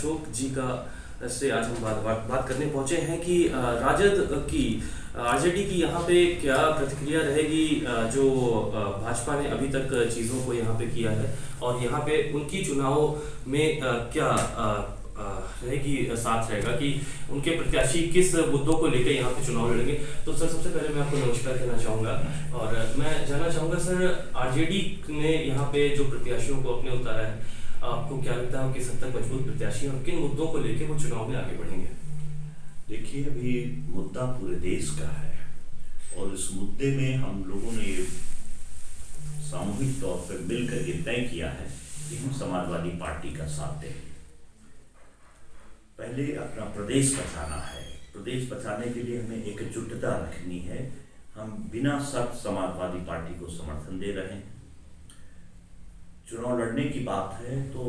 अशोक जी का से आज हम बात करने पहुंचे हैं कि राजद की आरजेडी की यहाँ पे क्या प्रतिक्रिया रहेगी, जो भाजपा ने अभी तक चीज़ों को यहाँ पे किया है और यहाँ पे उनकी चुनाव में क्या रहेगी, साथ रहेगा कि उनके प्रत्याशी किस मुद्दों को लेकर यहाँ पे चुनाव लड़ेंगे। तो सर, सबसे पहले मैं आपको नमस्कार कहना चाहूँगा और मैं जानना चाहूँगा सर, आरजेडी ने यहाँ पे जो प्रत्याशियों को अपने उतारा है, आपको क्या लगता है किस हद तक मजबूत प्रत्याशी और किन मुद्दों को लेकर वो चुनाव में आगे बढ़ेंगे? देखिए, अभी मुद्दा पूरे देश का है और इस मुद्दे में हम लोगों ने सामूहिक तौर पर मिलकर ये तय किया है कि हम समाजवादी पार्टी का साथ देंगे। पहले अपना प्रदेश बचाना है। प्रदेश बचाने के लिए हमें एकजुटता रखनी है। हम बिना शर्त समाजवादी पार्टी को समर्थन दे रहे हैं। चुनाव लड़ने की बात है तो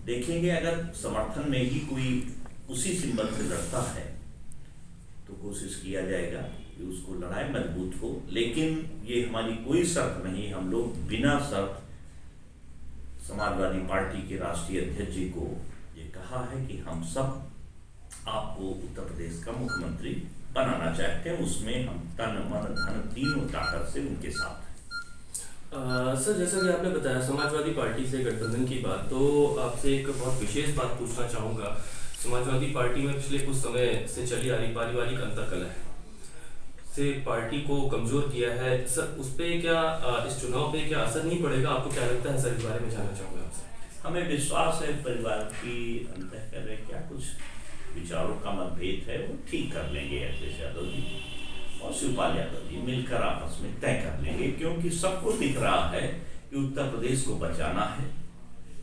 देखेंगे, अगर समर्थन में ही कोई उसी सिंबल से लड़ता है तो कोशिश किया जाएगा कि उसको लड़ाई मजबूत हो, लेकिन ये हमारी कोई शर्त नहीं। हम लोग बिना शर्त समाजवादी पार्टी के राष्ट्रीय अध्यक्ष जी को ये कहा है कि हम सब आपको उत्तर प्रदेश का मुख्यमंत्री बनाना चाहते हैं। उसमें हम तन मन धन तीनों ताकत से उनके साथ हैं। सर, जैसा कि आपने बताया समाजवादी पार्टी से गठबंधन की बात, तो आपसे एक बहुत विशेष बात पूछना चाहूँगा। समाजवादी पार्टी में पिछले कुछ समय से चली आ रही पारिवारिक अंतर्कलह से पार्टी को कमजोर किया है सर, उस पर क्या इस चुनाव पे क्या असर नहीं पड़ेगा? आपको क्या लगता है सर, इस बारे में जानना चाहूँगा आपसे। हमें विश्वास है परिवार की अंतःकलह, क्या कुछ विचारों का मतभेद है वो ठीक कर लेंगे अखिलेश यादव जी और शिवपाल यादव जी मिलकर आपस में तय कर लेंगे, क्योंकि सबको दिख रहा है कि उत्तर प्रदेश को बचाना है,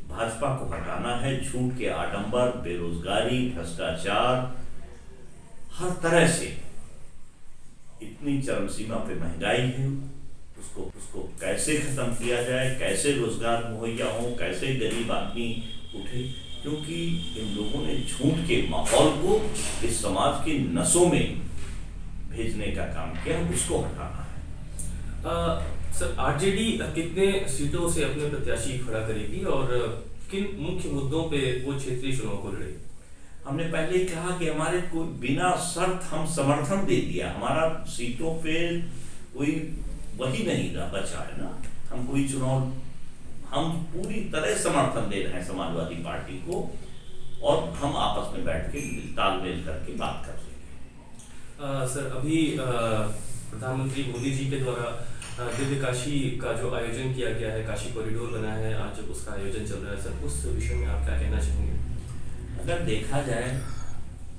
भाजपा को हटाना है। झूठ के आडंबर, बेरोजगारी, भ्रष्टाचार, हर तरह से इतनी चरम सीमा पे महंगाई है, उसको कैसे खत्म किया जाए, कैसे रोजगार मुहैया हो, कैसे गरीब आदमी उठे, क्योंकि इन लोगों ने झूठ के माहौल को इस समाज के नसों में भेजने का काम किया, उसको हटाना है। सर, आरजेडी कितने सीटों से अपने प्रत्याशी खड़ा करेगी और किन मुख्य मुद्दों पे वो क्षेत्रीय चुनाव को लड़ेगी? हमने पहले ही कहा कि हमारे को बिना शर्त हम समर्थन दे दिया। हमारा सीटों पे कोई वही नहीं रहा बचा है ना। हम कोई चुनाव, हम पूरी तरह समर्थन दे रहे हैं समाजवादी पार्टी को और हम आपस में बैठ के तालमेल करके बात कर लेंगे। सर, अभी प्रधानमंत्री मोदी जी के द्वारा दिव्य काशी का जो आयोजन किया गया है, काशी कॉरिडोर बना है, आज उसका आयोजन चल रहा है सर, उस विषय में आप क्या कहना चाहेंगे? अगर देखा जाए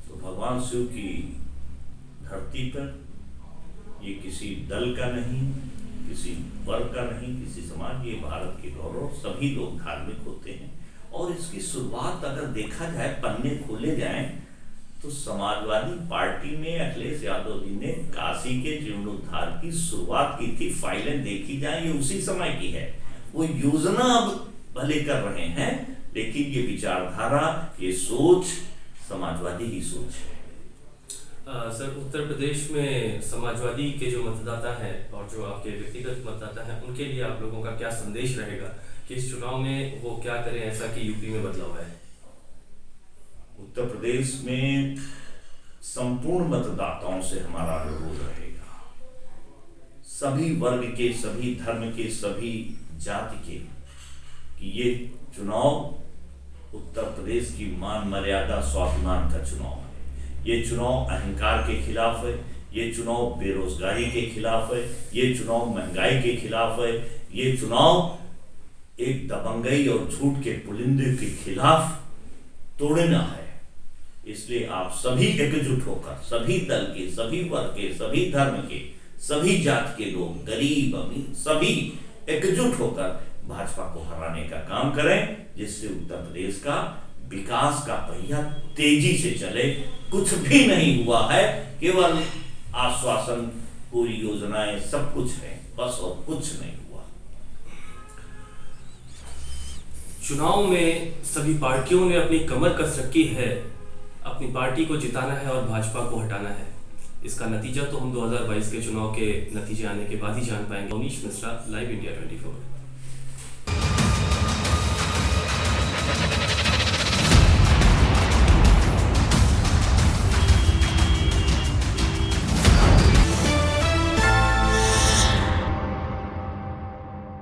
तो भगवान शिव की धरती पर ये किसी दल का नहीं, किसी वर्ग का नहीं, किसी समाज, ये भारत के गौरव, सभी लोग धार्मिक होते हैं। और इसकी शुरुआत अगर देखा जाए, पन्ने खोले जाएं, तो समाजवादी पार्टी में अखिलेश यादव जी ने काशी के जीर्णोद्धार की शुरुआत की थी। फाइलें देखी जाए, ये उसी समय की है। वो योजना अब भले कर रहे हैं, लेकिन ये विचारधारा, ये सोच समाजवादी ही सोच है। सर, उत्तर प्रदेश में समाजवादी के जो मतदाता हैं और जो आपके व्यक्तिगत मतदाता हैं, उनके लिए आप लोगों का क्या संदेश रहेगा कि इस चुनाव में वो क्या करें ऐसा कि यूपी में बदलाव आए? उत्तर प्रदेश में संपूर्ण मतदाताओं से हमारा अनुरोध रहेगा, सभी वर्ग के, सभी धर्म के, सभी जाति के, कि ये चुनाव उत्तर प्रदेश की मान मर्यादा स्वाभिमान का चुनाव है। ये चुनाव अहंकार के खिलाफ है, ये चुनाव बेरोजगारी के खिलाफ है, ये चुनाव महंगाई के खिलाफ है, ये चुनाव एक दबंगई और झूठ के पुलिंदे के खिलाफ तोड़ना है। इसलिए आप सभी एकजुट होकर, सभी दल के, सभी वर्ग के, सभी धर्म के, सभी जाति के लोग, गरीब अमीर, सभी एकजुट होकर भाजपा को हराने का काम करें, जिससे उत्तर प्रदेश का विकास का पहिया तेजी से चले। कुछ भी नहीं हुआ है, केवल आश्वासन, पूरी योजनाएं, सब कुछ है, बस और कुछ नहीं हुआ। चुनाव में सभी पार्टियों ने अपनी कमर कस रखी है, अपनी पार्टी को जिताना है और भाजपा को हटाना है। इसका नतीजा तो हम 2022 के चुनाव के नतीजे आने के बाद ही जान पाएंगे। Manish Mishra, live India 24।